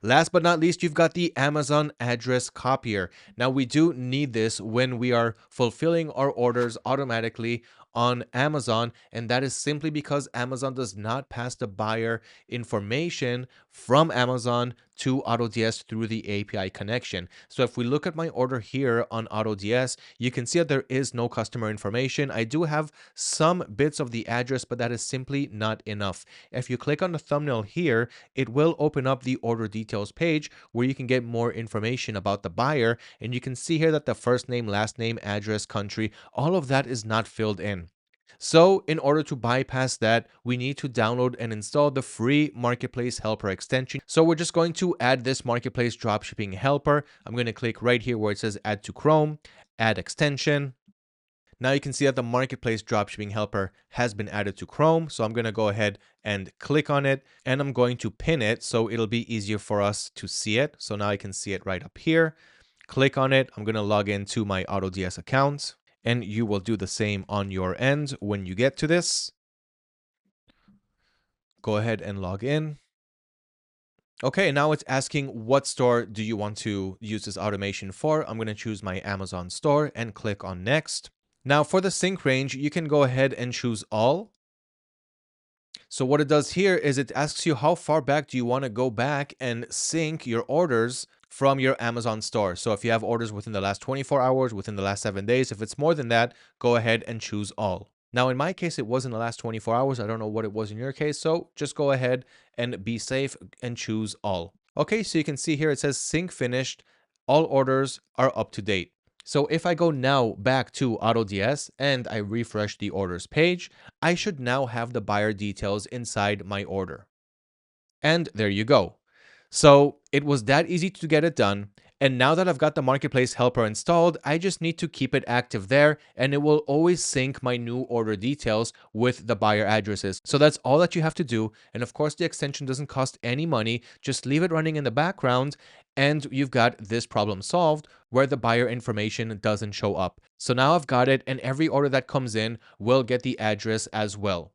Last but not least, you've got the Amazon address copier. Now, we do need this when we are fulfilling our orders automatically on Amazon, and that is simply because Amazon does not pass the buyer information from Amazon to AutoDS through the API connection. So if we look at my order here on AutoDS, you can see that there is no customer information. I do have some bits of the address, but that is simply not enough. If you click on the thumbnail here, it will open up the order details page where you can get more information about the buyer. And you can see here that the first name, last name, address, country, all of that is not filled in. So in order to bypass that, we need to download and install the free Marketplace Helper extension. So we're just going to add this Marketplace Dropshipping Helper. I'm going to click right here where it says Add to Chrome, Add Extension. Now you can see that the Marketplace Dropshipping Helper has been added to Chrome. So I'm going to go ahead and click on it, and I'm going to pin it so it'll be easier for us to see it. So now I can see it right up here. Click on it. I'm going to log into my AutoDS account, and you will do the same on your end when you get to this. Go ahead and log in. Okay, now it's asking what store do you want to use this automation for. I'm going to choose my Amazon store and click on next. Now for the sync range, you can go ahead and choose all. So what it does here is it asks you how far back do you want to go back and sync your orders from your Amazon store. So if you have orders within the last 24 hours, within the last 7 days, if it's more than that, go ahead and choose all. Now, in my case, it was in the last 24 hours. I don't know what it was in your case. So just go ahead and be safe and choose all. Okay, so you can see here it says sync finished. All orders are up to date. So if I go now back to AutoDS and I refresh the orders page, I should now have the buyer details inside my order. And there you go. So it was that easy to get it done. And now that I've got the Marketplace Helper installed, I just need to keep it active there, and it will always sync my new order details with the buyer addresses. So that's all that you have to do. And of course, the extension doesn't cost any money. Just leave it running in the background, and you've got this problem solved where the buyer information doesn't show up. So now I've got it, and every order that comes in will get the address as well.